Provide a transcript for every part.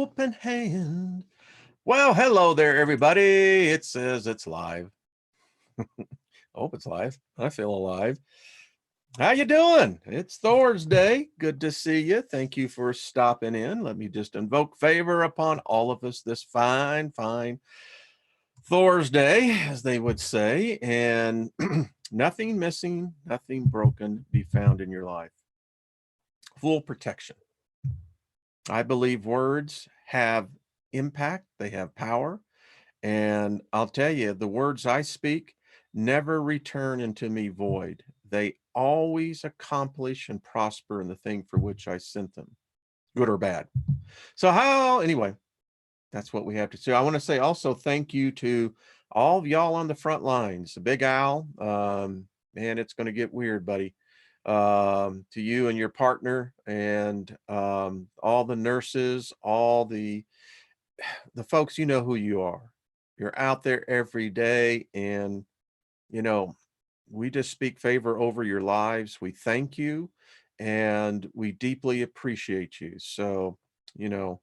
open hand. Well, hello there, everybody. It says it's live. I hope it's live. I feel alive. How you doing? It's Thor's Day. Good to see you. Thank you for stopping in. Let me just invoke favor upon all of us this fine Thor's Day, as they would say, and nothing missing, nothing broken be found in your life. Full protection. I believe words have impact, they have power. And I'll tell you, the words I speak never return into me void. They always accomplish and prosper in the thing for which I sent them, good or bad. So, anyway, that's what we have to say. I want to say also thank you to all of y'all on the front lines. The Big Al, man, it's going to get weird, buddy. To you and your partner, and all the nurses, all the folks, you know who you are. You're out there every day, and you know, we just speak favor over your lives. We thank you, and we deeply appreciate you. So, you know,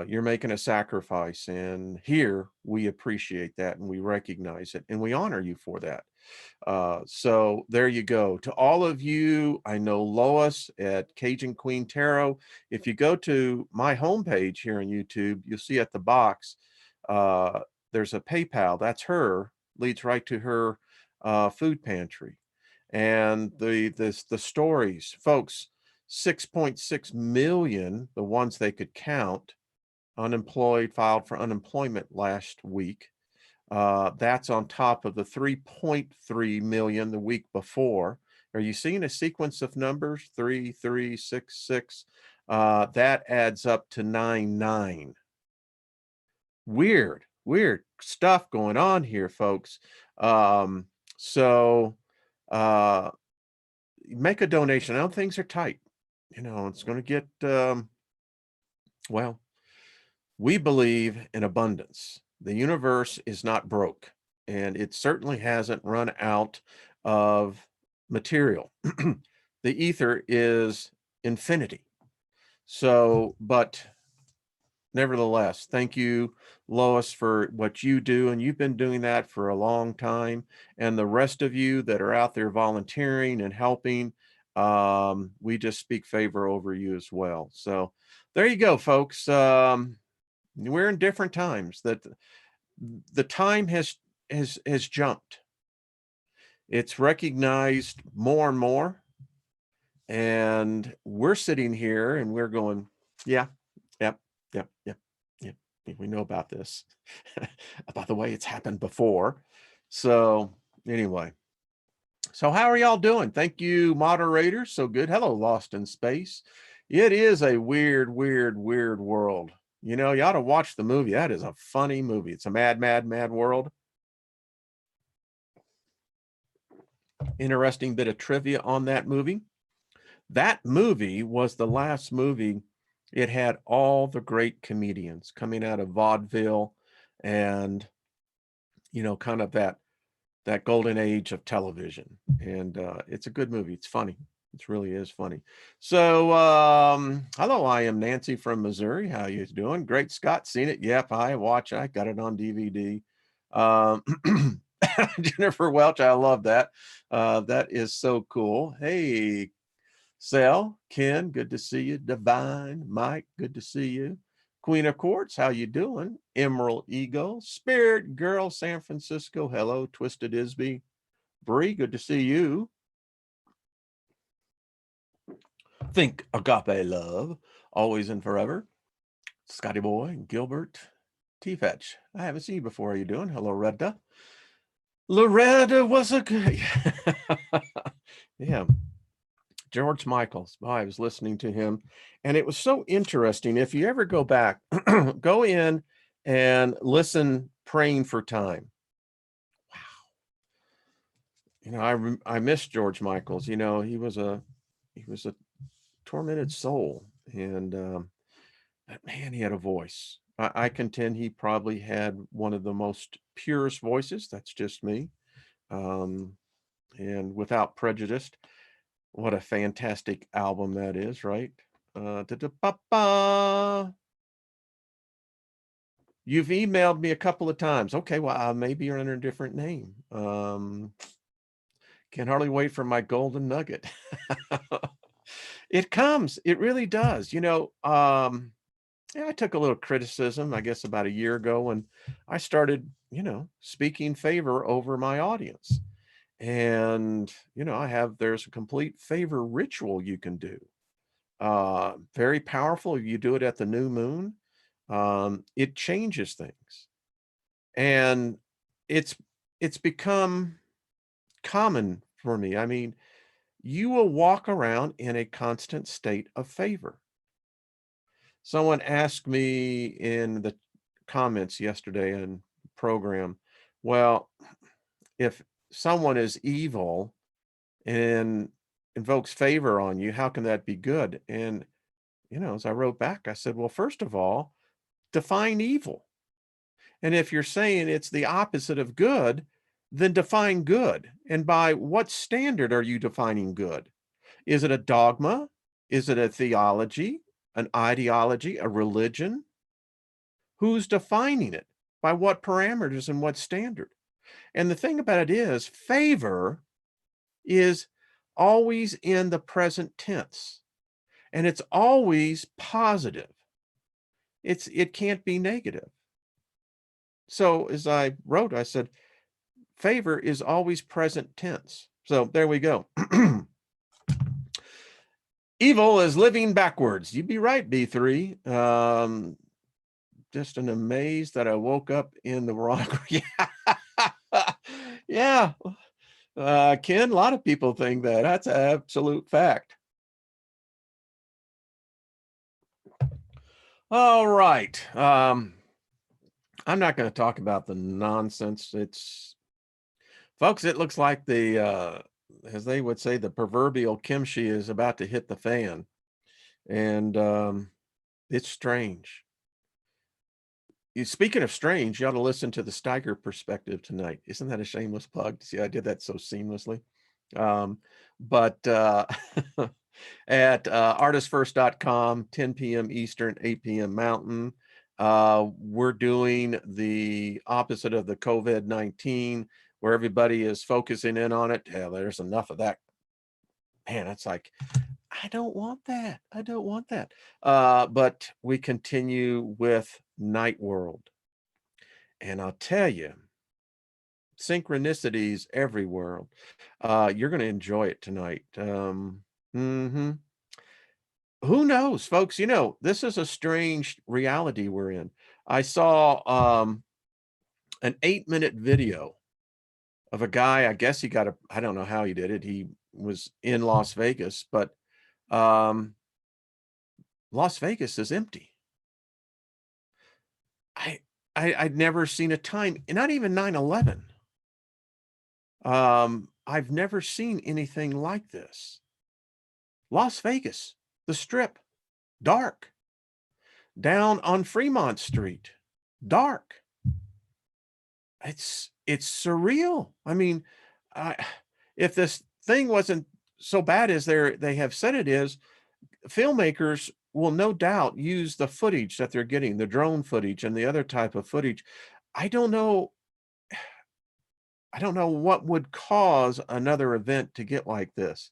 you're making a sacrifice, and here we appreciate that, and we recognize it, and we honor you for that. So there you go. To all of you, I know Lois at Cajun Queen Tarot. If you go to my homepage here on YouTube, you'll see at the box, there's a PayPal. That's her, leads right to her food pantry. And the stories, folks, 6.6 million, the ones they could count, unemployed, filed for unemployment last week. That's on top of the 3.3 million the week before. Are you seeing a sequence of numbers? 3, 3, 6, 6. That adds up to 9, 9. Weird stuff going on here, folks. So make a donation. I know things are tight. You know, it's going to get, well, we believe in abundance. The universe is not broke, and it certainly hasn't run out of material. The ether is infinity. So, but nevertheless, thank you, Lois, for what you do. And you've been doing that for a long time. And the rest of you that are out there volunteering and helping, we just speak favor over you as well. So there you go, folks. We're in different times. That the time has jumped. It's recognized more and more, and we're sitting here and we're going, yeah, yep, yep, yep, yep. We know about this. By the way, it's happened before. So anyway, so how are y'all doing? Thank you, moderators. So good. Hello, Lost in Space. It is a weird world. You know, you ought to watch the movie. That is a funny movie. It's a mad world. Interesting bit of trivia on that movie. That movie was the last movie. It had all the great comedians coming out of vaudeville and, you know, kind of that golden age of television. And it's a good movie. It's funny. It really is funny. So, hello, I am Nancy from Missouri. How you doing? Great Scott, seen it? Yep, I got it on DVD. Jennifer Welch, I love that. That is so cool. Hey, Sal, Ken, good to see you. Divine, Mike, good to see you. Queen of Quartz, how you doing? Emerald Eagle, Spirit Girl, San Francisco. Hello, Twisted Isby. Bree, good to see you. Think Agape Love, always and forever. Scotty Boy, Gilbert, T-Fetch. I haven't seen you before. How you doing? Hello, Loretta. Loretta was a good... yeah. George Michaels. Oh, I was listening to him, and it was so interesting. If you ever go back, go in and listen, Praying for Time. Wow. You know, I miss George Michaels. You know, he was a tormented soul, and but man, he had a voice. I contend he probably had one of the most purest voices. That's just me. And Without Prejudice. What a fantastic album that is, right? You've emailed me a couple of times. Okay, well, maybe you're under a different name. Can hardly wait for my golden nugget. It comes, it really does. Yeah, I took a little criticism, I guess, about a year ago when I started, speaking favor over my audience. And, there's a complete favor ritual you can do. Very powerful. You do it at the new moon. It changes things. And it's it's become common for me. I mean, you will walk around in a constant state of favor. Someone asked me in the comments yesterday in the program, well, if someone is evil and invokes favor on you, how can that be good? And, as I wrote back, I said, well, first of all, define evil. And if you're saying it's the opposite of good, then define good. And by what standard are you defining good? Is it a dogma? Is it a theology, an ideology, a religion? Who's defining it? By what parameters and what standard? And the thing about it is, favor is always in the present tense, and it's always positive. It can't be negative. So as I wrote, I said, favor is always present tense. So there we go. Evil is living backwards. You'd be right, B3. Just an amaze that I woke up in the wrong. Yeah. Ken, a lot of people think that. That's an absolute fact. All right. I'm not going to talk about the nonsense. Folks, it looks like as they would say, the proverbial kimchi is about to hit the fan. And it's strange. Speaking of strange, you ought to listen to the Steiger Perspective tonight. Isn't that a shameless plug? See, I did that so seamlessly. But at artistfirst.com, 10 p.m. Eastern, 8 p.m. Mountain, we're doing the opposite of the COVID-19, where everybody is focusing in on it. Yeah, there's enough of that. Man, it's like, I don't want that. I don't want that. But we continue with Night World. And I'll tell you, synchronicities everywhere. You're going to enjoy it tonight. Who knows, folks? This is a strange reality we're in. I saw an 8-minute video of a guy. I guess I don't know how he did it. He was in Las Vegas, but Las Vegas is empty. I'd never seen a time, not even 9/11. I've never seen anything like this. Las Vegas, the Strip, dark. Down on Fremont Street, dark. It's surreal. I mean, if this thing wasn't so bad as they have said it is, filmmakers will no doubt use the footage that they're getting, the drone footage and the other type of footage. I don't know what would cause another event to get like this.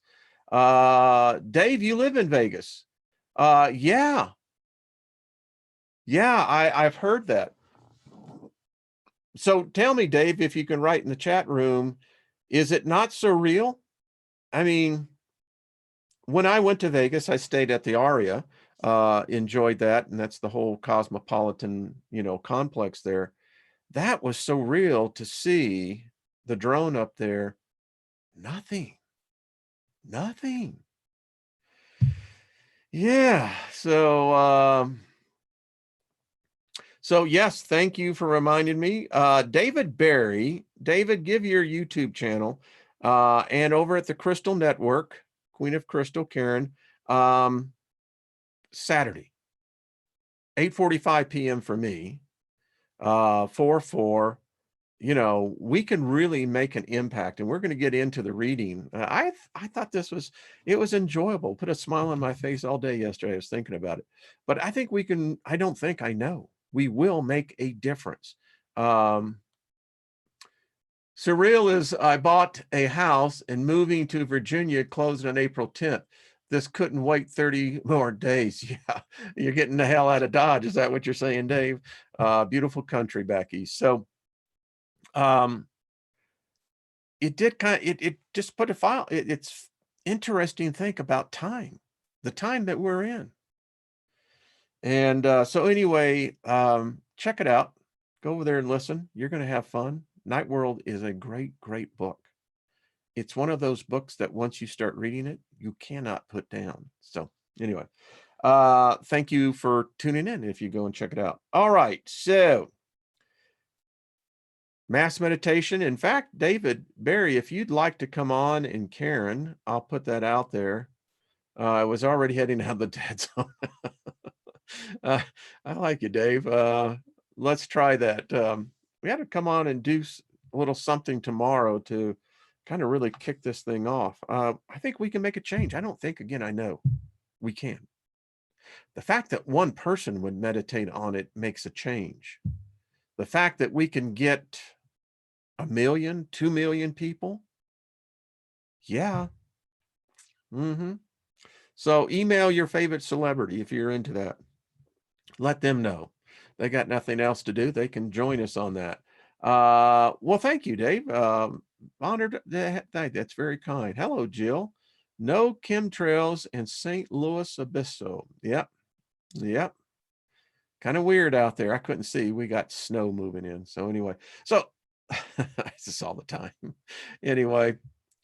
Dave, you live in Vegas. Yeah. Yeah, I've heard that. So tell me, Dave, if you can write in the chat room, is it not surreal? I mean, when I went to Vegas, I stayed at the Aria, enjoyed that, and that's the whole cosmopolitan, complex there. That was so real to see the drone up there. Nothing. Yeah. So yes, thank you for reminding me. David Barry, David, give your YouTube channel, and over at the Crystal Network, Queen of Crystal, Karen, Saturday, 8:45 p.m. for me, 4/4. We can really make an impact, and we're going to get into the reading. I thought it was enjoyable. Put a smile on my face all day yesterday. I was thinking about it, but I think we can. I don't think I know. We will make a difference. Surreal is, I bought a house and moving to Virginia closed on April 10th. This couldn't wait 30 more days. Yeah, you're getting the hell out of Dodge. Is that what you're saying, Dave? Beautiful country back east. So it did it just put a file. It's interesting to think about time, the time that we're in. And so anyway, check it out. Go over there and listen. You're going to have fun. Night World is a great, great book. It's one of those books that once you start reading it, you cannot put down. So anyway, thank you for tuning in if you go and check it out. All right. So mass meditation. In fact, David Barry, if you'd like to come on, and Karen, I'll put that out there. I was already heading out the dead zone. I like you, Dave. Let's try that. We had to come on and do a little something tomorrow to kind of really kick this thing off. I think we can make a change. I don't think, again, I know we can. The fact that one person would meditate on it makes a change. The fact that we can get 1 million, 2 million people. Yeah. So email your favorite celebrity if you're into that. Let them know. They got nothing else to do. They can join us on that. Well, thank you, Dave. Honored. That's very kind. Hello, Jill. No chemtrails in St. Louis Obispo. Yep. Yep. Kind of weird out there. I couldn't see. We got snow moving in. So anyway, so it's just all the time. Anyway,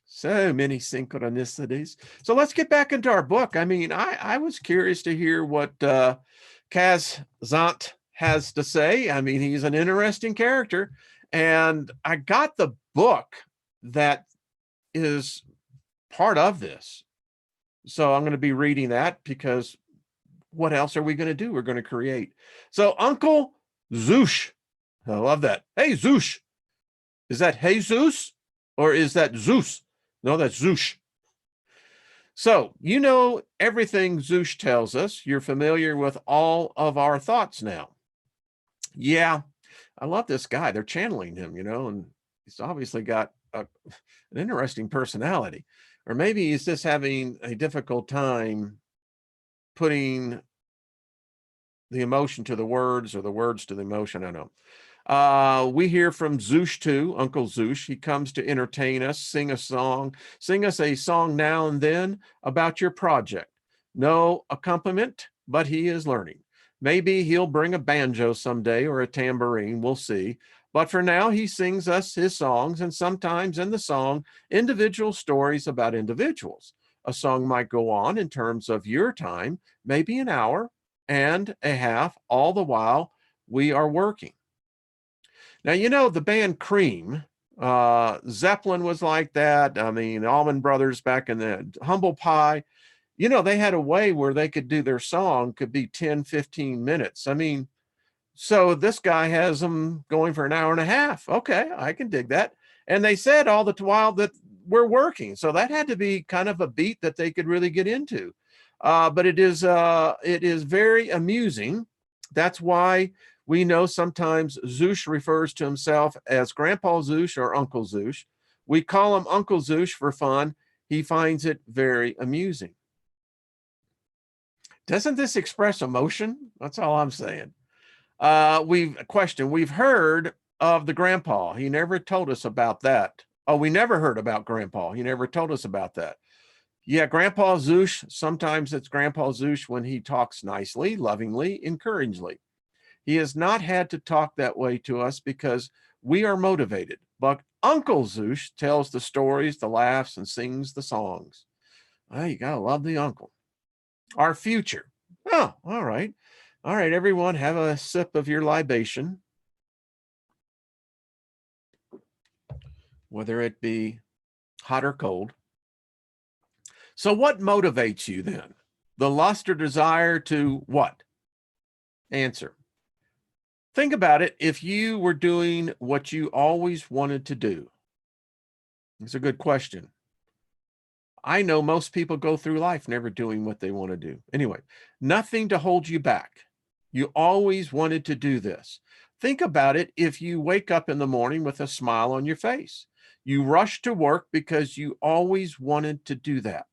so many synchronicities. So let's get back into our book. I mean, I was curious to hear what Kaz Zant has to say. I mean, he's an interesting character. And I got the book that is part of this. So I'm going to be reading that because what else are we going to do? We're going to create. So Uncle Zeus. I love that. Hey, Zeus. Is that Jesus or is that Zeus? No, that's Zeus. So, you know everything Zeus tells us. You're familiar with all of our thoughts now. Yeah, I love this guy. They're channeling him, and he's obviously got an interesting personality. Or maybe he's just having a difficult time putting the emotion to the words or the words to the emotion. I don't know. We hear from Zeus too, Uncle Zeus. He comes to entertain us, sing us a song now and then about your project. No accompaniment, but he is learning. Maybe he'll bring a banjo someday or a tambourine, we'll see. But for now, he sings us his songs, and sometimes in the song, individual stories about individuals. A song might go on in terms of your time, maybe an hour and a half, all the while we are working. Now, the band Cream, Zeppelin was like that. I mean, Allman Brothers back in the Humble Pie, they had a way where they could do their song could be 10, 15 minutes. I mean, so this guy has them going for an hour and a half. Okay, I can dig that. And they said all the while that we're working. So that had to be kind of a beat that they could really get into. But it is very amusing. That's why we know sometimes Zeus refers to himself as Grandpa Zeus or Uncle Zeus. We call him Uncle Zeus for fun. He finds it very amusing. Doesn't this express emotion? That's all I'm saying. We've heard of the grandpa. He never told us about that. Oh, we never heard about Grandpa. He never told us about that. Yeah, Grandpa Zeus, sometimes it's Grandpa Zeus when he talks nicely, lovingly, encouragingly. He has not had to talk that way to us because we are motivated. But Uncle Zeus tells the stories, the laughs, and sings the songs. Oh, you gotta love the uncle. Our future. Oh, all right. All right, everyone, have a sip of your libation. Whether it be hot or cold. So what motivates you then? The lust or desire to what? Answer. Think about it. If you were doing what you always wanted to do, it's a good question. I know most people go through life never doing what they want to do. Anyway, nothing to hold you back. You always wanted to do this. Think about it if you wake up in the morning with a smile on your face. You rush to work because you always wanted to do that.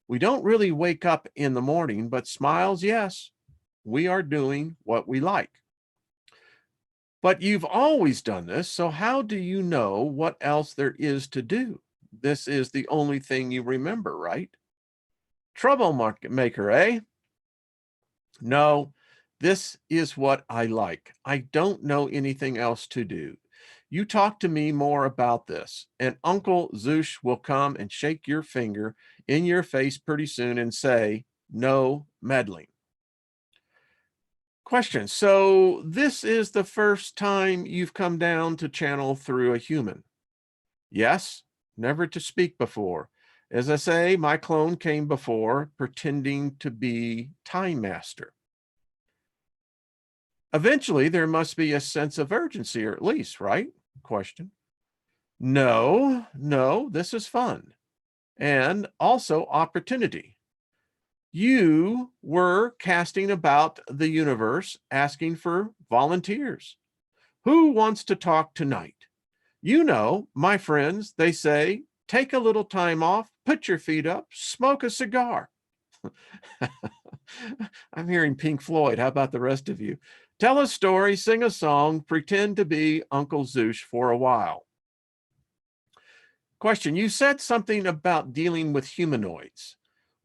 We don't really wake up in the morning, but smiles, yes, we are doing what we like. But you've always done this, so how do you know what else there is to do? This is the only thing you remember, right? Troublemaker, eh? No, this is what I like. I don't know anything else to do. You talk to me more about this, and Uncle Zeus will come and shake your finger in your face pretty soon and say, no meddling. Question. So this is the first time you've come down to channel through a human? Yes, never to speak before. As I say, my clone came before pretending to be Time Master. Eventually, there must be a sense of urgency, or at least, right? Question. No, this is fun. And also opportunity. You were casting about the universe, asking for volunteers. Who wants to talk tonight? You know, my friends, they say, take a little time off, put your feet up, smoke a cigar. I'm hearing Pink Floyd. How about the rest of you? Tell a story, sing a song, pretend to be Uncle Zeus for a while. Question. You said something about dealing with humanoids.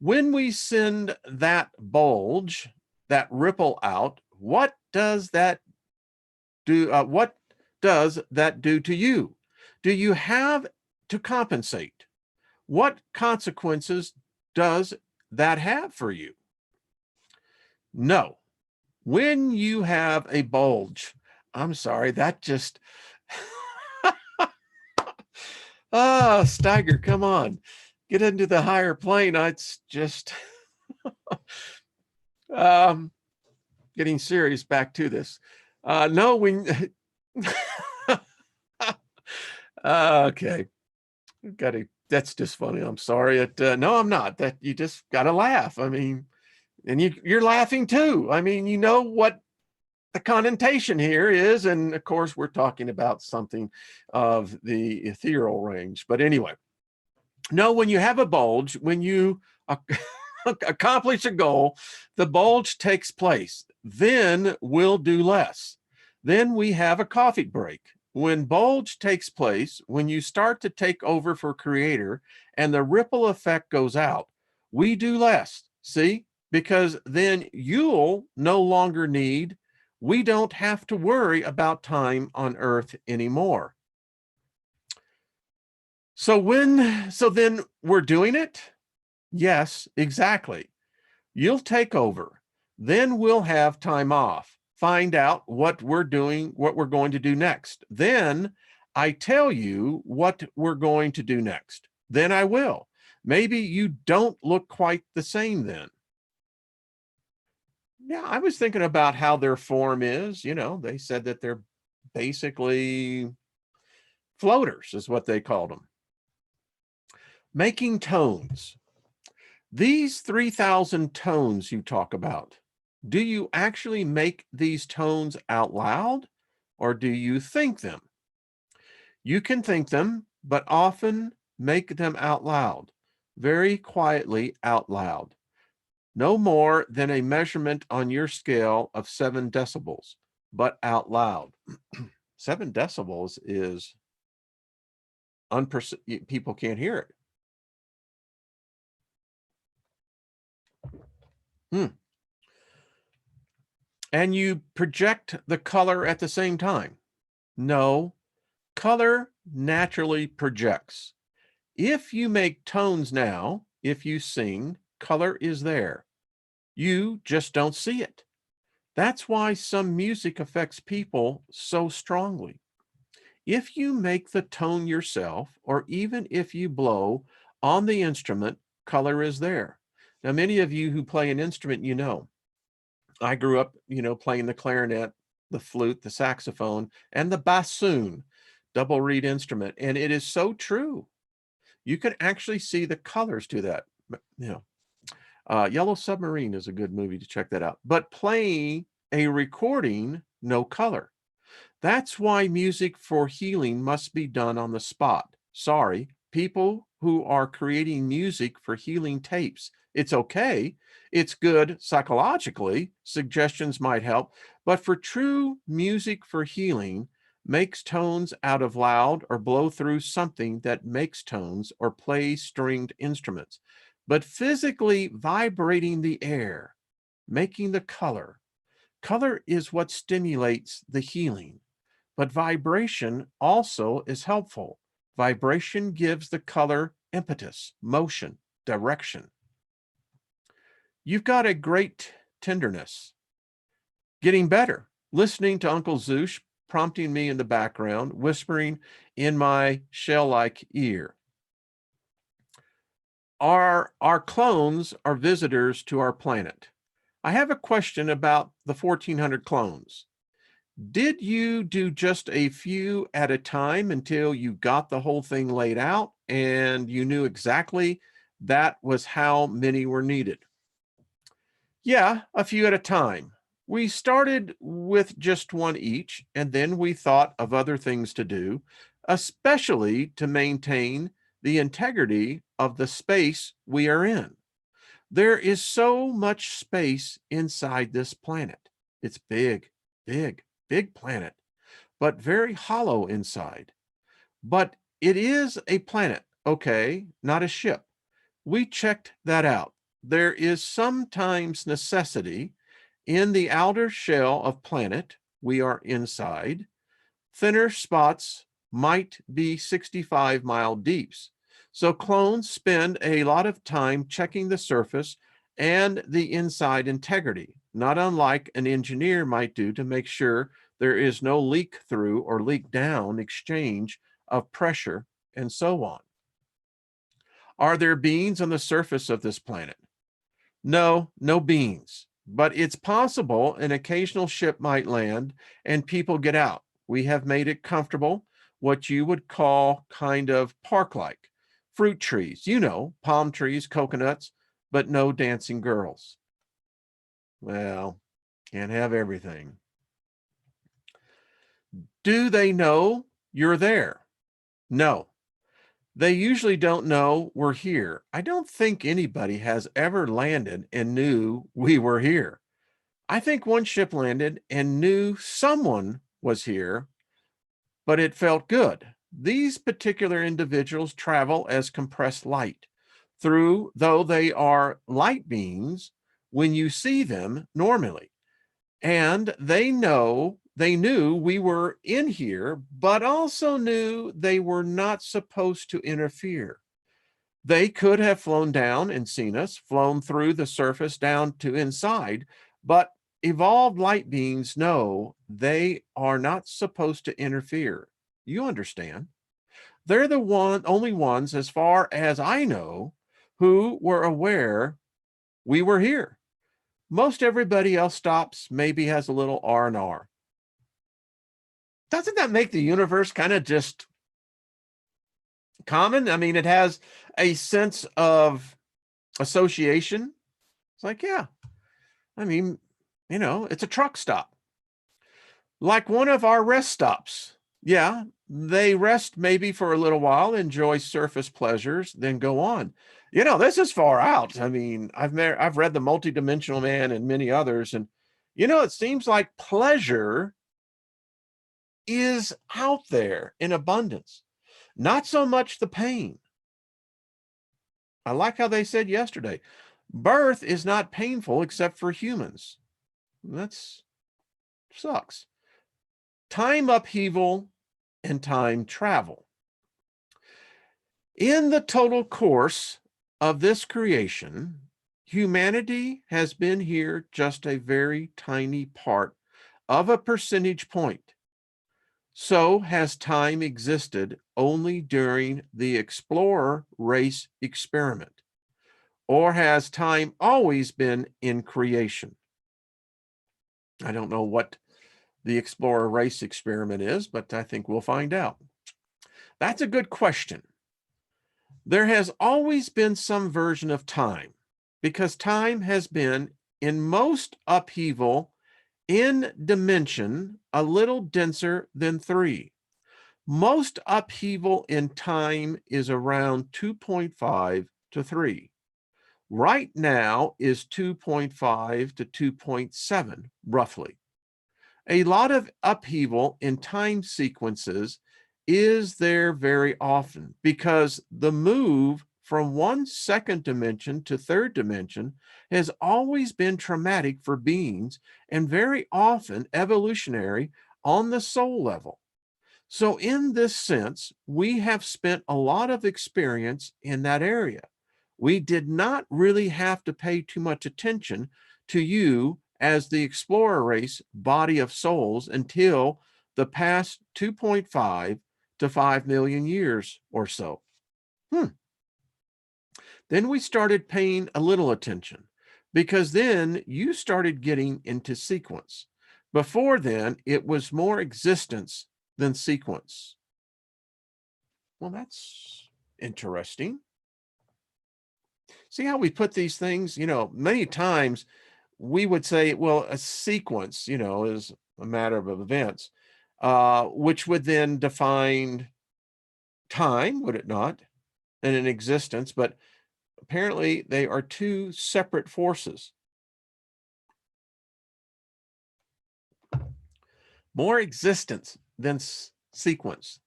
When we send that bulge, that ripple out, what does that do? What does that do to you? Do you have to compensate? What consequences does that have for you? No. When you have a bulge, I'm sorry, that just, Steiger, come on, get into the higher plane. It's just, getting serious back to this. No, when, okay, that's just funny. I'm sorry. No, I'm not. That you just got to laugh. I mean, and you're laughing too. I mean, you know what the connotation here is, and of course, we're talking about something of the ethereal range. But anyway, no, when you have a bulge, when you accomplish a goal, the bulge takes place. Then we'll do less. Then we have a coffee break. When bulge takes place, when you start to take over for creator and the ripple effect goes out, we do less. See? Because then you'll no longer need, we don't have to worry about time on earth anymore. So then we're doing it? Yes, exactly. You'll take over. Then we'll have time off. Find out what we're doing, what we're going to do next. Then I tell you what we're going to do next. Then I will. Maybe you don't look quite the same then. Yeah, I was thinking about how their form is. You know, they said that they're basically floaters, is what they called them. Making tones. These 3,000 tones you talk about, do you actually make these tones out loud, or do you think them? You can think them, but often make them out loud, very quietly out loud. No more than a measurement on your scale of 7 decibels, but out loud. 7 decibels is people can't hear it. And you project the color at the same time. No, color naturally projects. If you make tones now, if you sing, color is there. You just don't see it. That's why some music affects people so strongly. If you make the tone yourself, or even if you blow on the instrument, color is there. Now, many of you who play an instrument, you know, I grew up, you know, playing the clarinet, the flute, the saxophone, and the bassoon, double reed instrument. And it is so true. You can actually see the colors to that. You know, Yellow Submarine is a good movie to check that out. But playing a recording, no color. That's why music for healing must be done on the spot. Sorry, people who are creating music for healing tapes. It's okay. It's good psychologically. Suggestions might help. But for true music for healing, makes tones out of loud or blow through something that makes tones or play stringed instruments. But physically vibrating the air, making the color. Color is what stimulates the healing. But vibration also is helpful. Vibration gives the color impetus, motion, direction. You've got a great tenderness. Getting better. Listening to Uncle Zeus prompting me in the background, whispering in my shell-like ear. Our clones are visitors to our planet. I have a question about the 1,400 clones. Did you do just a few at a time until you got the whole thing laid out and you knew exactly that was how many were needed? Yeah, a few at a time. We started with just one each, and then we thought of other things to do, especially to maintain the integrity of the space we are in. There is so much space inside this planet. It's big, big, big planet, but very hollow inside. But it is a planet, okay, not a ship. We checked that out. There is sometimes necessity in the outer shell of planet we are inside. Thinner spots might be 65-mile deeps. So clones spend a lot of time checking the surface and the inside integrity, not unlike an engineer might do to make sure there is no leak through or leak down exchange of pressure and so on. Are there beings on the surface of this planet? No, no beings, but it's possible an occasional ship might land and people get out. We have made it comfortable, what you would call kind of park-like. Fruit trees, palm trees, coconuts, but no dancing girls. Well, can't have everything. Do they know you're there? No. They usually don't know we're here. I don't think anybody has ever landed and knew we were here. I think one ship landed and knew someone was here, but it felt good. These particular individuals travel as compressed light though they are light beings when you see them normally. And they knew we were in here, but also knew they were not supposed to interfere. They could have flown down and seen us, flown through the surface down to inside, but evolved light beings know they are not supposed to interfere. You understand? They're the only ones, as far as I know, who were aware we were here. Most everybody else stops, maybe has a little R&R. Doesn't that make the universe kind of just common? I mean, it has a sense of association. It's like, yeah, I mean, it's a truck stop. Like one of our rest stops. Yeah, they rest maybe for a little while, enjoy surface pleasures, then go on. This is far out. I mean, I've read The Multidimensional Man and many others, and it seems like pleasure is out there in abundance, not so much the pain. I like how they said yesterday, birth is not painful except for humans. That's sucks. Time upheaval and time travel. In the total course of this creation, humanity has been here just a very tiny part of a percentage point. So has time existed only during the explorer race experiment? Or has time always been in creation? I don't know what the explorer race experiment is, but I think we'll find out. That's a good question. There has always been some version of time, because time has been in most upheaval in dimension, a little denser than 3. Most upheaval in time is around 2.5 to 3. Right now is 2.5 to 2.7, roughly. A lot of upheaval in time sequences is there very often because the move from one second dimension to third dimension has always been traumatic for beings and very often evolutionary on the soul level. So in this sense, we have spent a lot of experience in that area. We did not really have to pay too much attention to you as the explorer race body of souls until the past 2.5 to 5 million years or so. Then we started paying a little attention because then you started getting into sequence. Before then, it was more existence than sequence. Well, that's interesting. See how we put these things, many times we would say, well, a sequence, is a matter of events, which would then define time, would it not? And an existence, but apparently they are two separate forces. More existence than sequence.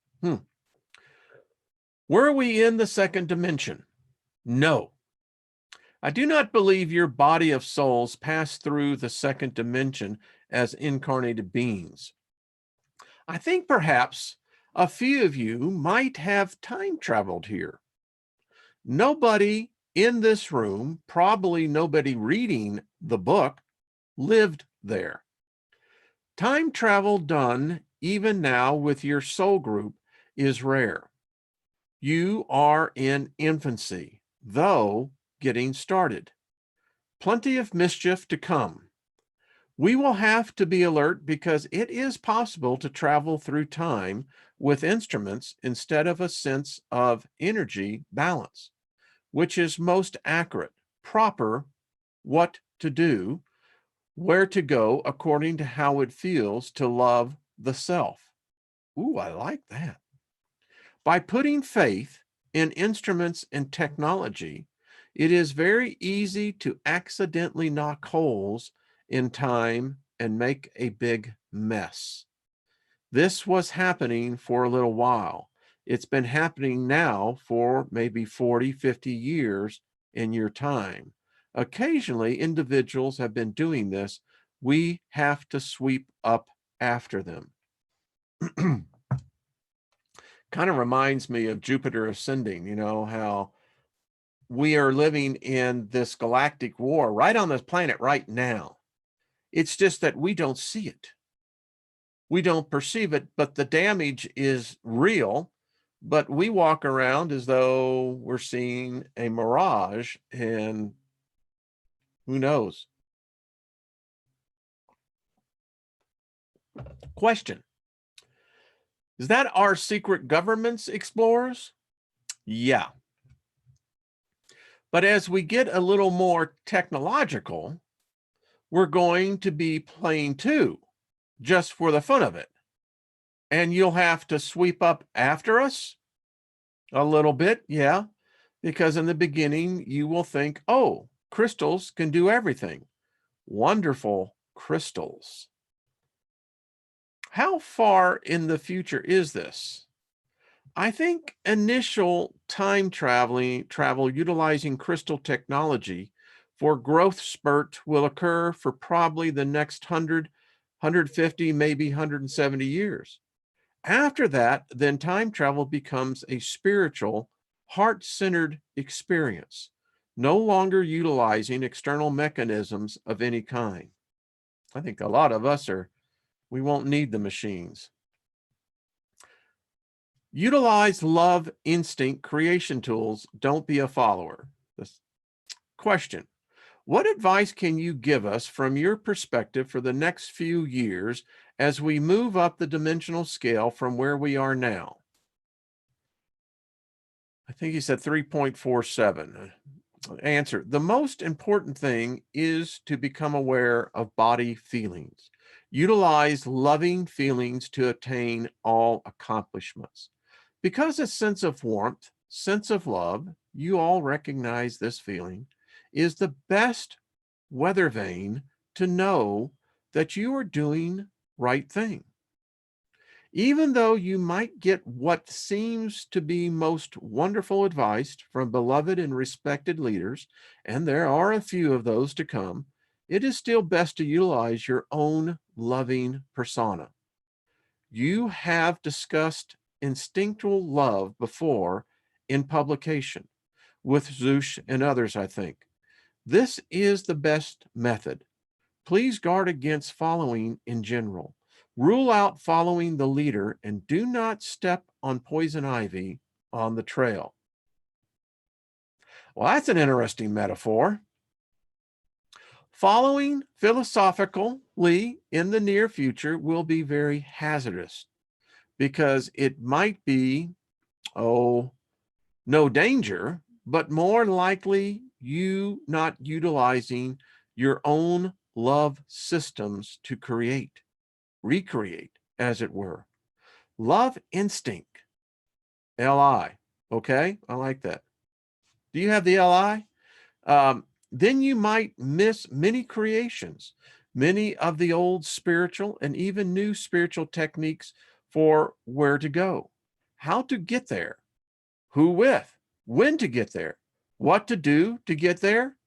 Were we in the second dimension? No. I do not believe your body of souls passed through the second dimension as incarnated beings. I think perhaps a few of you might have time traveled here. Nobody in this room, probably nobody reading the book, lived there. Time travel done even now with your soul group is rare. You are in infancy, though getting started. Plenty of mischief to come. We will have to be alert because it is possible to travel through time with instruments instead of a sense of energy balance, which is most accurate, proper, what to do, where to go according to how it feels to love the self. Ooh, I like that. By putting faith in instruments and technology, it is very easy to accidentally knock holes in time and make a big mess. This was happening for a little while. It's been happening now for maybe 40, 50 years in your time. Occasionally, individuals have been doing this. We have to sweep up after them. Kind of reminds me of Jupiter ascending, how we are living in this galactic war right on this planet right now. It's just that we don't see it. We don't perceive it, but the damage is real. But we walk around as though we're seeing a mirage, and who knows? Question. Is that our secret government's explorers? Yeah. But as we get a little more technological, we're going to be playing too, just for the fun of it. And you'll have to sweep up after us a little bit, yeah, because in the beginning you will think, oh, crystals can do everything. Wonderful crystals. How far in the future is this? I think initial time travel utilizing crystal technology for growth spurt will occur for probably the next 100, 150, maybe 170 years. After that, then time travel becomes a spiritual, heart-centered experience, no longer utilizing external mechanisms of any kind. I think a lot of us we won't need the machines. Utilize love instinct creation tools. Don't be a follower. This question. What advice can you give us from your perspective for the next few years as we move up the dimensional scale from where we are now? I think he said 3.47. Answer. The most important thing is to become aware of body feelings. Utilize loving feelings to attain all accomplishments. Because a sense of warmth, sense of love, you all recognize this feeling, is the best weather vane to know that you are doing right thing. Even though you might get what seems to be most wonderful advice from beloved and respected leaders, and there are a few of those to come, it is still best to utilize your own loving persona. You have discussed instinctual love before in publication with Zeus and others, I think. This is the best method. Please guard against following in general. Rule out following the leader and do not step on poison ivy on the trail. Well, that's an interesting metaphor. Following philosophically in the near future will be very hazardous because it might be, no danger, but more likely you not utilizing your own love systems to recreate, as it were. Love instinct, LI. Okay, I like that. Do you have the LI? Then you might miss many creations, many of the old spiritual and even new spiritual techniques for where to go, how to get there, who with, when to get there, what to do to get there.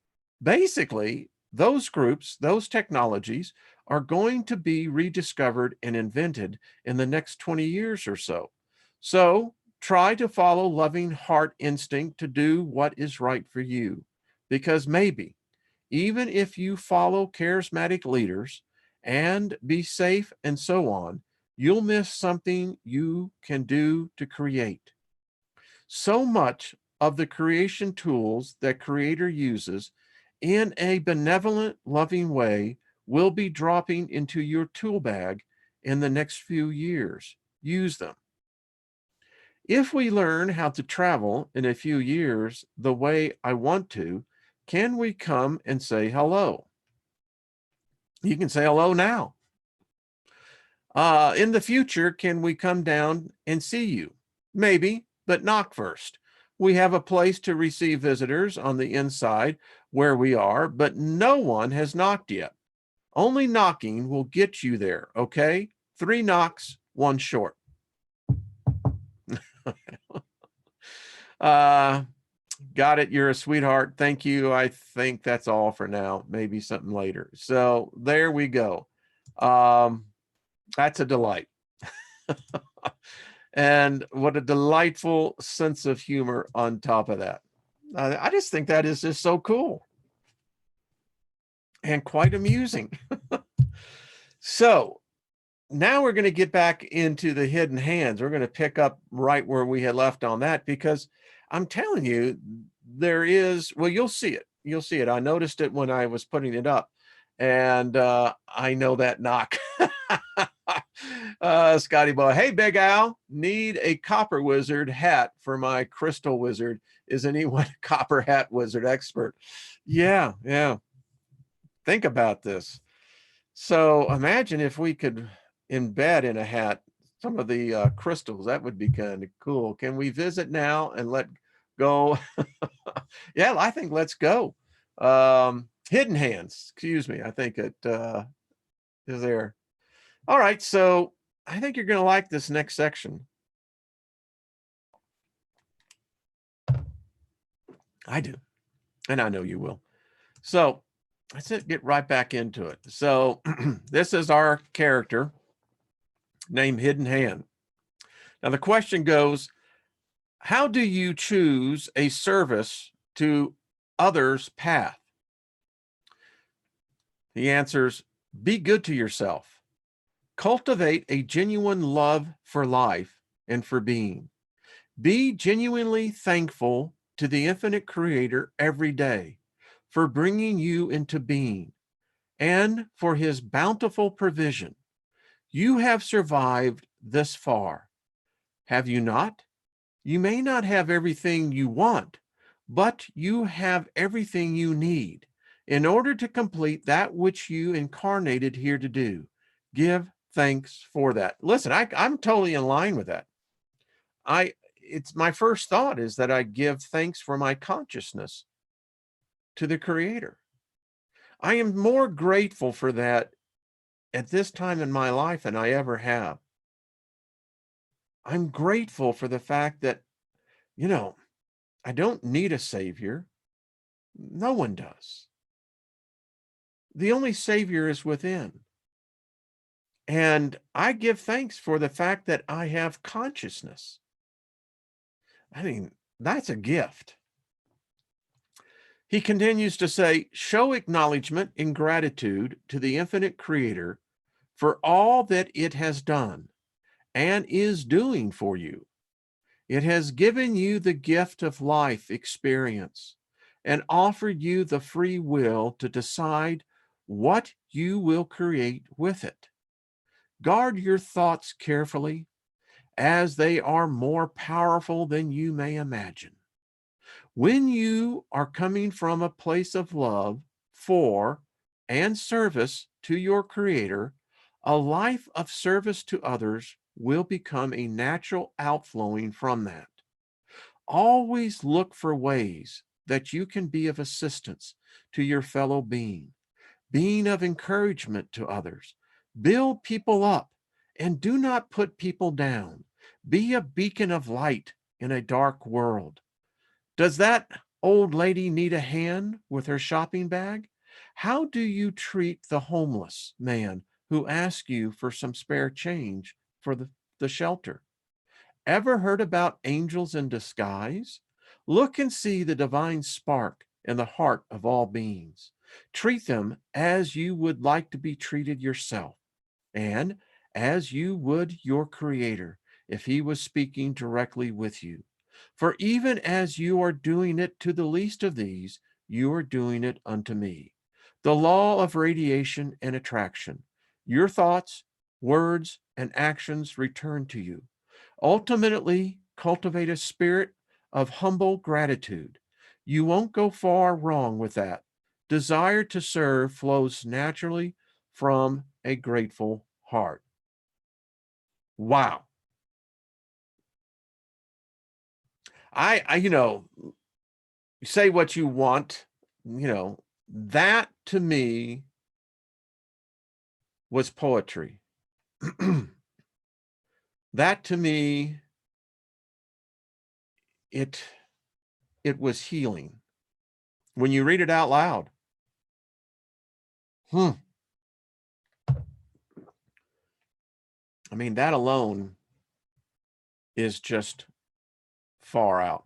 Basically, those groups, those technologies are going to be rediscovered and invented in the next 20 years or so. So try to follow loving heart instinct to do what is right for you, because maybe even if you follow charismatic leaders and be safe and so on, you'll miss something you can do to create. So much of the creation tools that Creator uses in a benevolent, loving way will be dropping into your tool bag in the next few years. Use them. If we learn how to travel in a few years the way I want to, can we come and say hello? You can say hello now. In the future, can we come down and see you? Maybe, but knock first. We have a place to receive visitors on the inside where we are, but no one has knocked yet. Only knocking will get you there, okay? 3 knocks, 1 short. Got it. You're a sweetheart. Thank you. I think that's all for now. Maybe something later. So there we go. That's a delight. And what a delightful sense of humor on top of that. I just think that is just so cool and quite amusing. So now we're going to get back into the hidden hands. We're going to pick up right where we had left on that, because I'm telling you, there is, well, you'll see it. You'll see it. I noticed it when I was putting it up, and I know that knock. Scotty boy, hey, Big Al, need a copper wizard hat for my crystal wizard. Is anyone a copper hat wizard expert? Yeah. Think about this. So imagine if we could embed in a hat some of the crystals. That would be kind of cool. Can we visit now and let go? Yeah, I think let's go. Hidden hands, excuse me. I think it is there. All right, so I think you're going to like this next section. I do, and I know you will. So let's get right back into it. So this is our character named Hidden Hand. Now the question goes, how do you choose a service to others' path? The answer's be good to yourself. Cultivate a genuine love for life and for being. Be genuinely thankful to the infinite creator every day for bringing you into being and for his bountiful provision. You have survived this far, have you not? You may not have everything you want, but you have everything you need in order to complete that which you incarnated here to do. Give thanks for that. Listen, I'm totally in line with that. It's my first thought is that I give thanks for my consciousness to the Creator. I am more grateful for that at this time in my life than I ever have. I'm grateful for the fact that, I don't need a savior. No one does. The only savior is within. And I give thanks for the fact that I have consciousness. I mean, that's a gift. He continues to say, show acknowledgement and gratitude to the infinite Creator for all that it has done and is doing for you. It has given you the gift of life experience and offered you the free will to decide what you will create with it. Guard your thoughts carefully, as they are more powerful than you may imagine. When you are coming from a place of love for and service to your Creator, a life of service to others will become a natural outflowing from that. Always look for ways that you can be of assistance to your fellow being of encouragement to others. Build people up and do not put people down. Be a beacon of light in a dark world. Does that old lady need a hand with her shopping bag? How do you treat the homeless man who asks you for some spare change for the shelter? Ever heard about angels in disguise? Look and see the divine spark in the heart of all beings. Treat them as you would like to be treated yourself, and as you would your Creator if he was speaking directly with you. For even as you are doing it to the least of these, you are doing it unto me. The law of radiation and attraction. Your thoughts, words, and actions return to you. Ultimately, cultivate a spirit of humble gratitude. You won't go far wrong with that. Desire to serve flows naturally from a grateful heart. Wow. Say what you want, that to me was poetry. That to me, it was healing. When you read it out loud. I mean, that alone is just far out.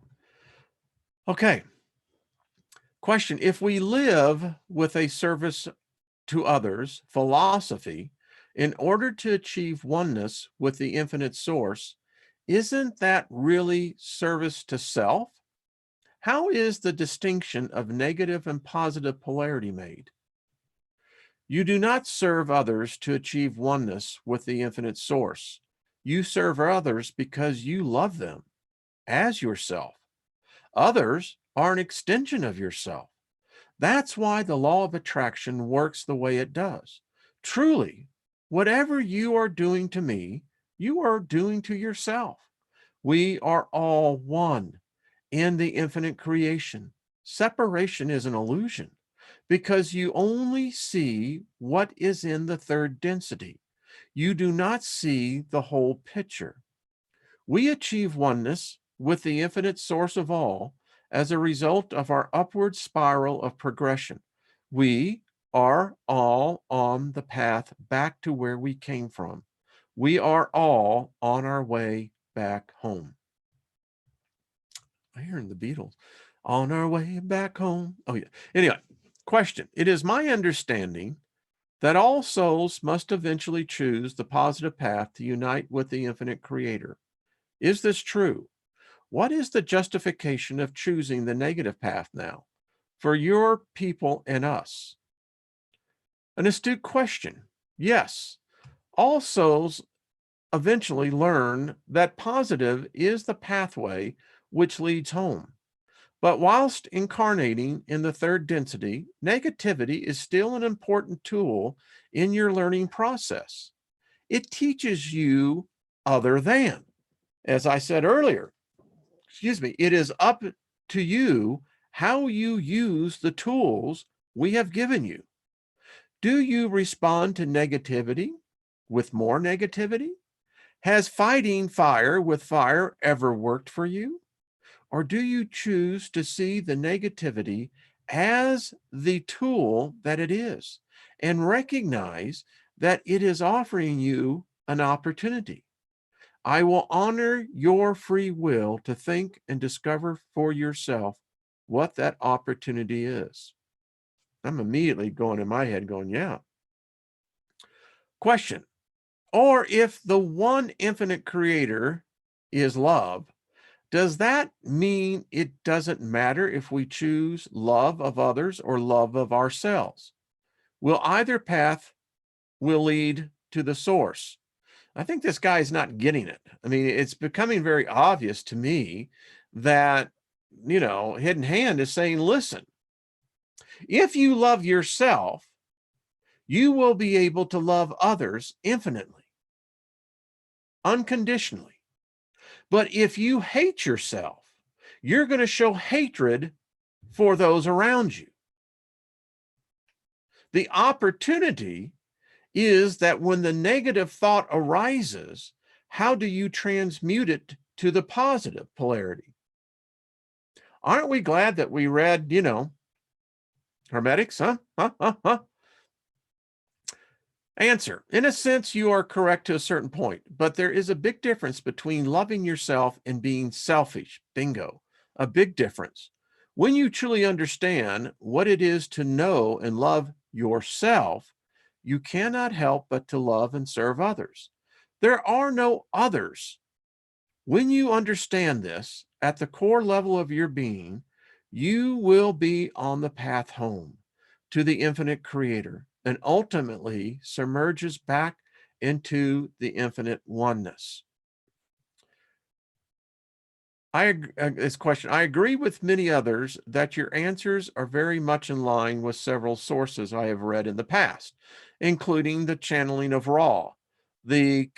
Okay. Question: if we live with a service to others philosophy in order to achieve oneness with the infinite source, isn't that really service to self? How is the distinction of negative and positive polarity made? You do not serve others to achieve oneness with the infinite source. You serve others because you love them as yourself. Others are an extension of yourself. That's why the law of attraction works the way it does. Truly, whatever you are doing to me, you are doing to yourself. We are all one in the infinite creation. Separation is an illusion because you only see what is in the third density. You do not see the whole picture. We achieve oneness with the infinite source of all as a result of our upward spiral of progression. We are all on the path back to where we came from. We are all on our way back home. I hear the Beatles. On our way back home. Oh, yeah. Anyway, question. It is my understanding that all souls must eventually choose the positive path to unite with the infinite Creator. Is this true? What is the justification of choosing the negative path now for your people and us? An astute question. Yes, all souls eventually learn that positive is the pathway which leads home. But whilst incarnating in the third density, negativity is still an important tool in your learning process. It teaches you other than. As I said earlier, it is up to you how you use the tools we have given you. Do you respond to negativity with more negativity? Has fighting fire with fire ever worked for you? Or do you choose to see the negativity as the tool that it is and recognize that it is offering you an opportunity? I will honor your free will to think and discover for yourself what that opportunity is. I'm immediately going in my head going, yeah. Question. Or if the one infinite creator is love, does that mean it doesn't matter if we choose love of others or love of ourselves? Will either path will lead to the source? I think this guy is not getting it. I mean, it's becoming very obvious to me that, Hidden Hand is saying, listen, if you love yourself, you will be able to love others infinitely, unconditionally. But if you hate yourself, you're going to show hatred for those around you. The opportunity is that when the negative thought arises, how do you transmute it to the positive polarity? Aren't we glad that we read, Hermetics, huh? Answer. In a sense, you are correct to a certain point, but there is a big difference between loving yourself and being selfish. Bingo. A big difference. When you truly understand what it is to know and love yourself, you cannot help but to love and serve others. There are no others. When you understand this at the core level of your being, you will be on the path home to the infinite creator and ultimately submerges back into the infinite oneness. This question, I agree with many others that your answers are very much in line with several sources I have read in the past, including the channeling of Ra, the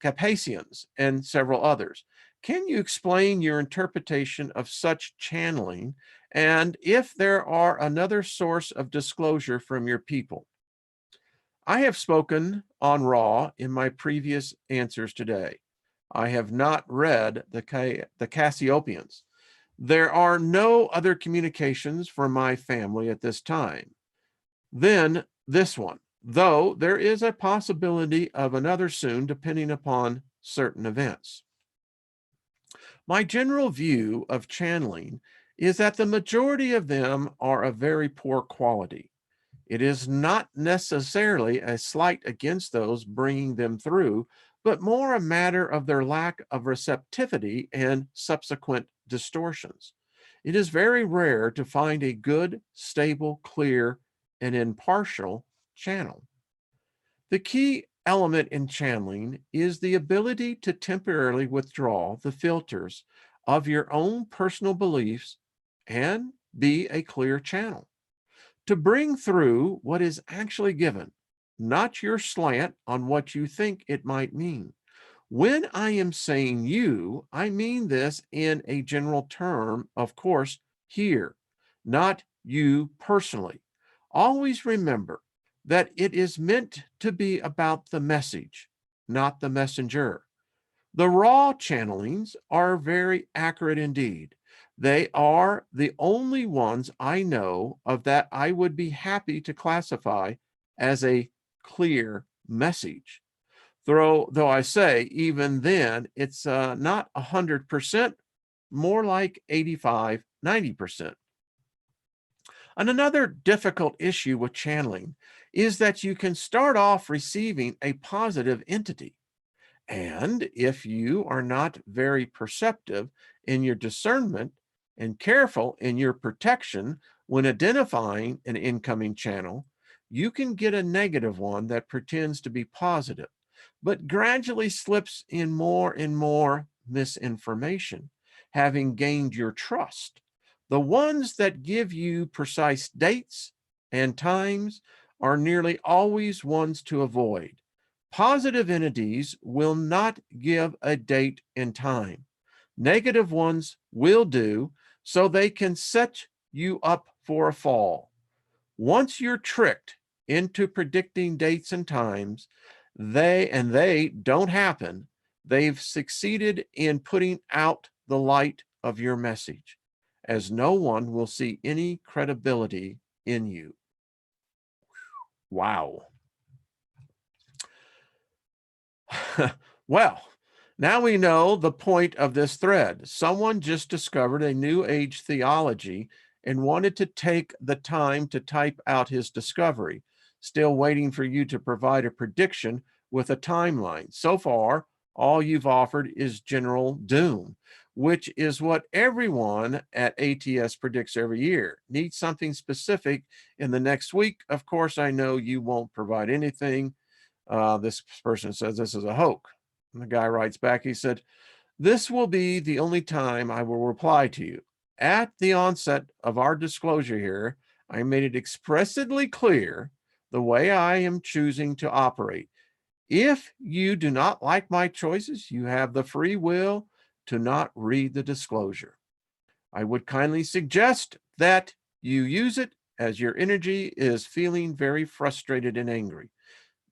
Capacians, and several others. Can you explain your interpretation of such channeling and if there are another source of disclosure from your people? I have spoken on Ra in my previous answers today. I have not read the Cassiopeans. There are no other communications from my family at this time. Then this one, though there is a possibility of another soon, depending upon certain events. My general view of channeling is that the majority of them are of very poor quality. It is not necessarily a slight against those bringing them through, but more a matter of their lack of receptivity and subsequent distortions. It is very rare to find a good, stable, clear, and impartial channel. The key element in channeling is the ability to temporarily withdraw the filters of your own personal beliefs and be a clear channel to bring through what is actually given, not your slant on what you think it might mean. When I am saying you, I mean this in a general term, of course, here, not you personally. Always remember that it is meant to be about the message, not the messenger. The raw channelings are very accurate indeed. They are the only ones I know of that I would be happy to classify as a clear message. Though I say, even then, it's not 100%, more like 85, 90%. And another difficult issue with channeling is that you can start off receiving a positive entity. And if you are not very perceptive in your discernment and careful in your protection when identifying an incoming channel, you can get a negative one that pretends to be positive, but gradually slips in more and more misinformation, having gained your trust. The ones that give you precise dates and times are nearly always ones to avoid. Positive entities will not give a date and time. Negative ones will do, so they can set you up for a fall. Once you're tricked into predicting dates and times, they don't happen, they've succeeded in putting out the light of your message, as no one will see any credibility in you. Wow. Well, now we know the point of this thread. Someone just discovered a new age theology and wanted to take the time to type out his discovery, still waiting for you to provide a prediction with a timeline. So far, all you've offered is general doom, which is what everyone at ATS predicts every year. Need something specific in the next week? Of course, I know you won't provide anything. This person says this is a hoax. And the guy writes back, he said, "This will be the only time I will reply to you. At the onset of our disclosure here, I made it expressly clear the way I am choosing to operate. If you do not like my choices, you have the free will to not read the disclosure. I would kindly suggest that you use it as your energy is feeling very frustrated and angry.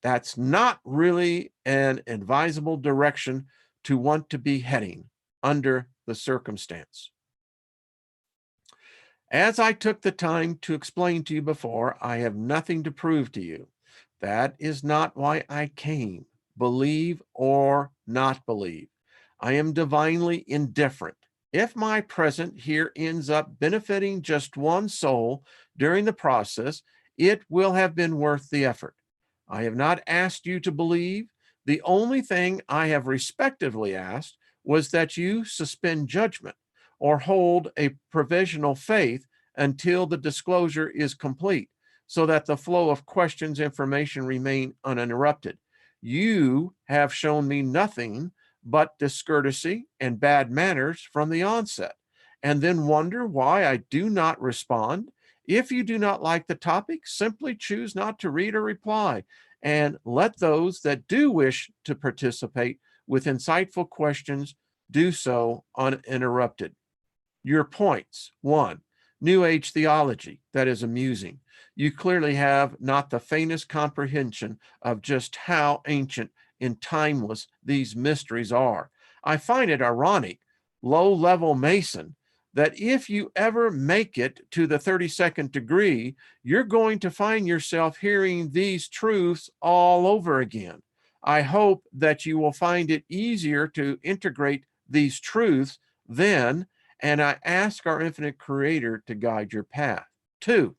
That's not really an advisable direction to want to be heading under the circumstance. As I took the time to explain to you before, I have nothing to prove to you. That is not why I came. Believe or not believe. I am divinely indifferent. If my presence here ends up benefiting just one soul during the process, it will have been worth the effort. I have not asked you to believe. The only thing I have respectively asked was that you suspend judgment or hold a provisional faith until the disclosure is complete, so that the flow of questions, information remain uninterrupted. You have shown me nothing but discourtesy and bad manners from the onset, and then wonder why I do not respond. If you do not like the topic, simply choose not to read or reply, and let those that do wish to participate with insightful questions do so uninterrupted. Your points: 1, New Age theology. That is amusing. You clearly have not the faintest comprehension of just how ancient and timeless these mysteries are. I find it ironic, low-level Mason, that if you ever make it to the 32nd degree, you're going to find yourself hearing these truths all over again. I hope that you will find it easier to integrate these truths then, and I ask our infinite creator to guide your path. 2,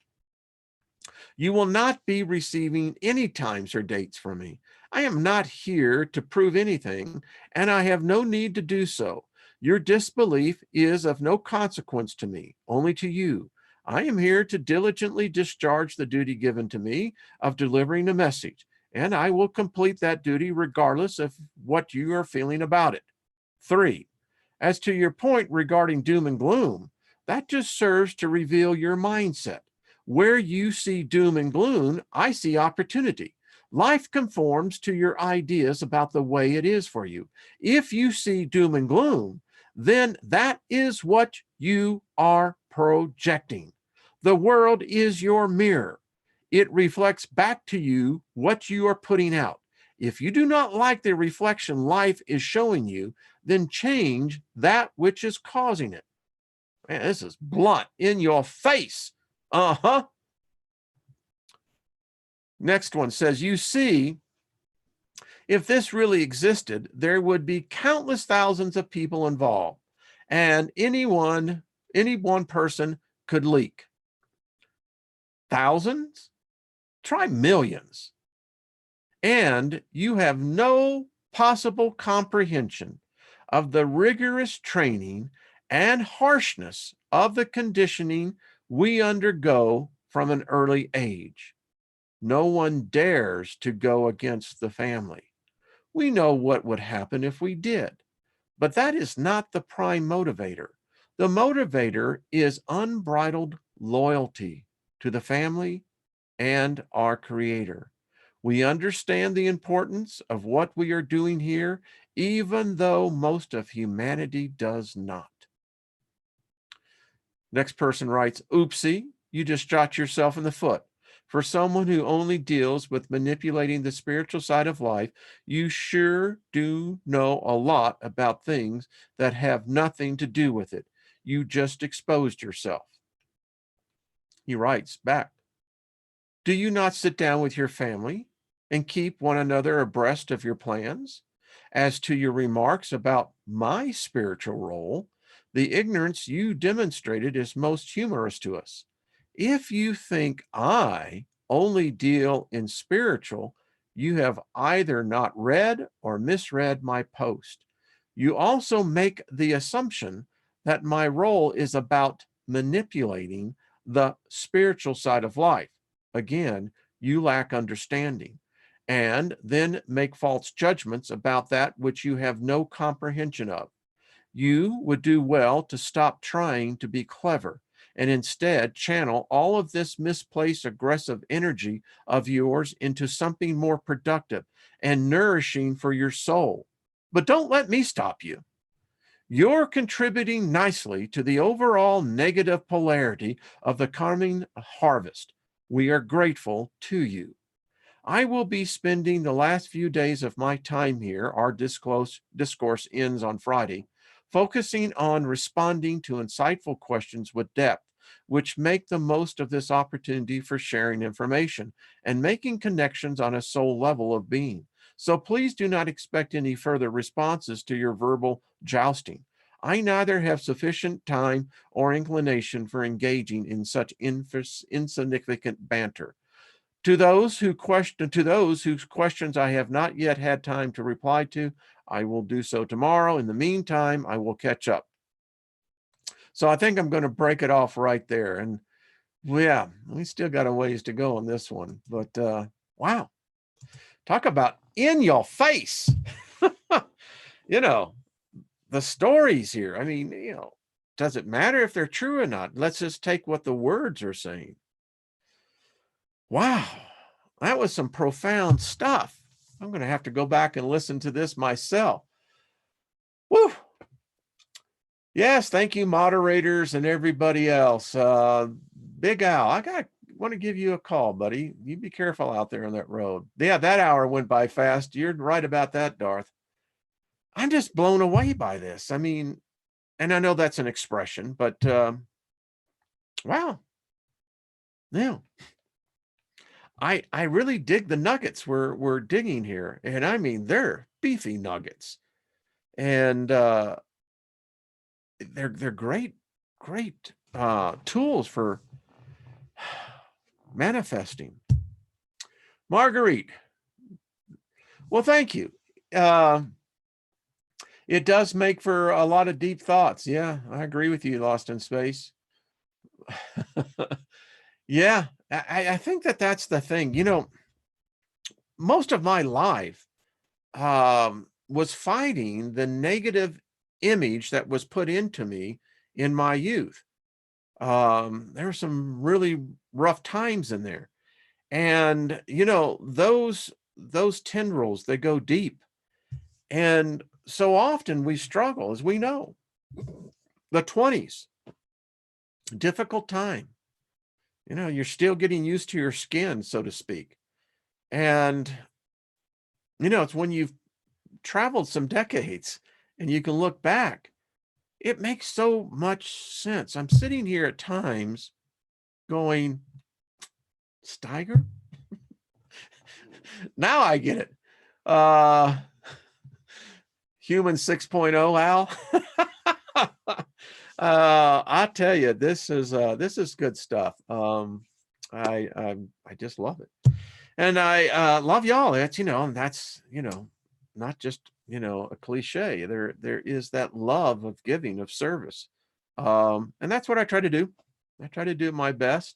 you will not be receiving any times or dates from me. I am not here to prove anything, and I have no need to do so. Your disbelief is of no consequence to me, only to you. I am here to diligently discharge the duty given to me of delivering a message, and I will complete that duty regardless of what you are feeling about it. 3, as to your point regarding doom and gloom, that just serves to reveal your mindset. Where you see doom and gloom, I see opportunity. Life conforms to your ideas about the way it is for you. If you see doom and gloom, then that is what you are projecting. The world is your mirror. It reflects back to you what you are putting out. If you do not like the reflection life is showing you, then change that which is causing it. Man, this is blunt, in your face. Uh-huh. Next one says, you see, if this really existed, there would be countless thousands of people involved, and any one person could leak. Thousands? Try millions. And you have no possible comprehension of the rigorous training and harshness of the conditioning we undergo from an early age. No one dares to go against the family. We know what would happen if we did, but that is not the prime motivator. The motivator is unbridled loyalty to the family and our Creator. We understand the importance of what we are doing here, even though most of humanity does not. Next person writes, oopsie, you just shot yourself in the foot. For someone who only deals with manipulating the spiritual side of life, you sure do know a lot about things that have nothing to do with it. You just exposed yourself. He writes back, do you not sit down with your family and keep one another abreast of your plans? As to your remarks about my spiritual role, the ignorance you demonstrated is most humorous to us. If you think I only deal in spiritual, you have either not read or misread my post. You also make the assumption that my role is about manipulating the spiritual side of life. Again, you lack understanding, and then make false judgments about that which you have no comprehension of. You would do well to stop trying to be clever and instead channel all of this misplaced aggressive energy of yours into something more productive and nourishing for your soul. But don't let me stop you. You're contributing nicely to the overall negative polarity of the coming harvest. We are grateful to you. I will be spending the last few days of my time here, our discourse ends on Friday, focusing on responding to insightful questions with depth, which make the most of this opportunity for sharing information and making connections on a soul level of being. So please do not expect any further responses to your verbal jousting. I neither have sufficient time or inclination for engaging in such insignificant banter. To those whose questions I have not yet had time to reply to, I will do so tomorrow. In the meantime, I will catch up. So I think I'm going to break it off right there. And yeah, we still got a ways to go on this one. But wow, talk about in your face. You know, the stories here. I mean, does it matter if they're true or not? Let's just take what the words are saying. Wow, that was some profound stuff. I'm going to have to go back and listen to this myself. Woo! Yes, thank you, moderators and everybody else. Big Al, want to give you a call, buddy. You be careful out there on that road. Yeah, that hour went by fast. You're right about that, Darth. I'm just blown away by this. I mean, and I know that's an expression, but wow. Yeah. I really dig the nuggets we're digging here. And I mean, they're beefy nuggets. And they're great tools for manifesting. Marguerite, well, thank you. It does make for a lot of deep thoughts. Yeah, I agree with you, Lost in Space. Yeah, I think that's the thing. Most of my life was fighting the negative image that was put into me in my youth. There were some really rough times in there. And, those tendrils, they go deep. And so often we struggle, as we know. The 20s, difficult time. You're still getting used to your skin, so to speak. And, it's when you've traveled some decades and you can look back, it makes so much sense. I'm sitting here at times going, Steiger? Now I get it. Human 6.0, Al. I tell you, this is good stuff. I just love it. And I love y'all. That's, that's, not just, a cliche. There is that love of giving, of service. And that's what I try to do. I try to do my best.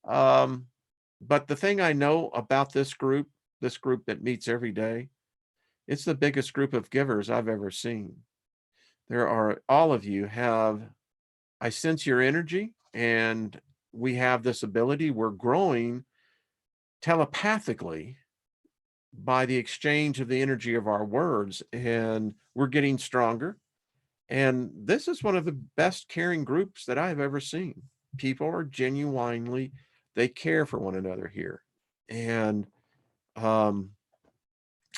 But the thing I know about this group that meets every day, it's the biggest group of givers I've ever seen. All of you I sense your energy, and we have this ability. We're growing telepathically by the exchange of the energy of our words, and we're getting stronger. And this is one of the best caring groups that I've ever seen. People are genuinely, they care for one another here. And um,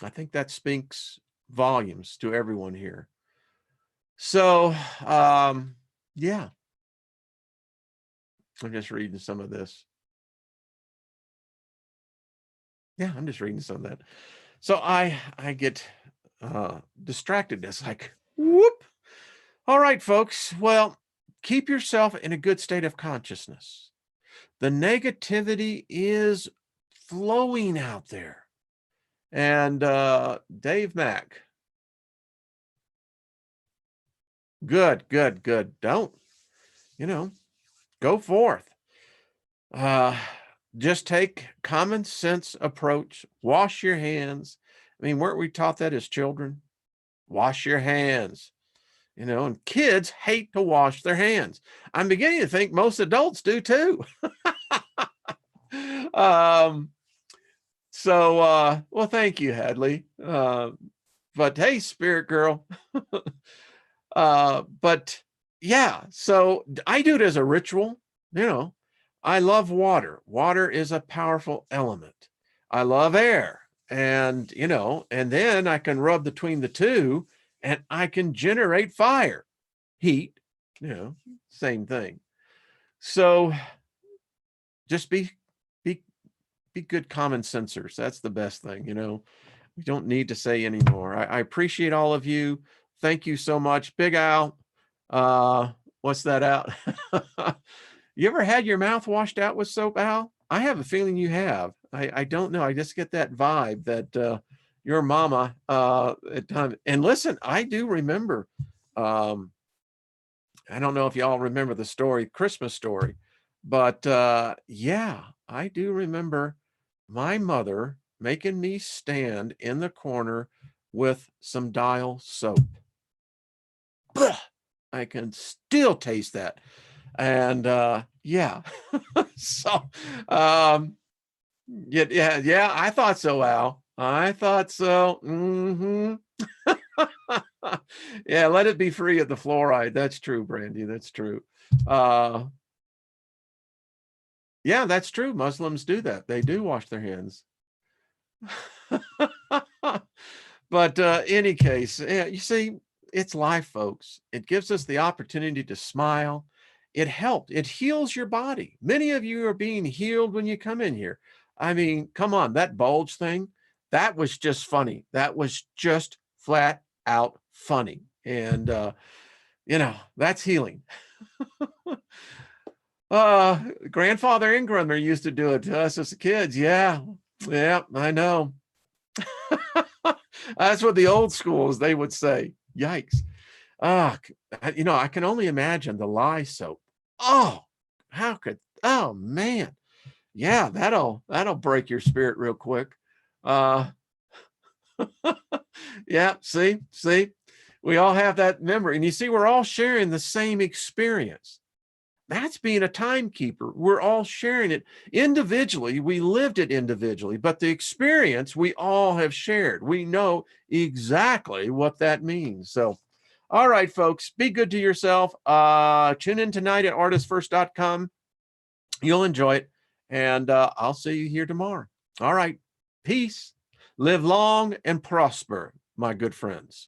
I think that speaks volumes to everyone here. So, yeah, I'm just reading some of this. Yeah, I'm just reading some of that. So I get distracted. It's like, whoop. All right, folks. Well, keep yourself in a good state of consciousness. The negativity is flowing out there. And Dave Mack, good, good, good. Don't, go forth. Uh, just take common sense approach. Wash your hands. I mean, weren't we taught that as children? Wash your hands. And kids hate to wash their hands. I'm beginning to think most adults do too. Well, thank you, Hadley. But hey, spirit girl. But yeah, so I do it as a ritual. I love water. Water is a powerful element. I love air. And, and then I can rub between the two and I can generate fire, heat, same thing. So just be good common sensors. That's the best thing, We don't need to say anymore. I appreciate all of you. Thank you so much. Big Al, what's that out? You ever had your mouth washed out with soap, Al? I have a feeling you have. I don't know. I just get that vibe that your mama at time. And listen, I do remember. I don't know if y'all remember the story, Christmas story, but yeah, I do remember my mother making me stand in the corner with some Dial soap. Blah! I can still taste that. And yeah. So yeah, I thought so, Al. I thought so. Yeah, let it be free of the fluoride. That's true, Brandy. That's true. Yeah, that's true. Muslims do that. They do wash their hands. But any case, yeah, you see, it's life, folks. It gives us the opportunity to smile. It helps. It heals your body. Many of you are being healed when you come in here. I mean, come on, that bulge thing, that was just funny. That was just flat out funny. And, that's healing. Grandfather Ingram used to do it to us as kids. Yeah, I know. That's what the old schools, they would say. Yikes. I can only imagine the lye soap. Oh, oh man. Yeah, that'll break your spirit real quick. Yeah, see, we all have that memory. And you see, we're all sharing the same experience. That's being a timekeeper. We're all sharing it individually. We lived it individually, but the experience we all have shared. We know exactly what that means. So, all right, folks, be good to yourself. Tune in tonight at artistfirst.com. You'll enjoy it. And I'll see you here tomorrow. All right. Peace. Live long and prosper, my good friends.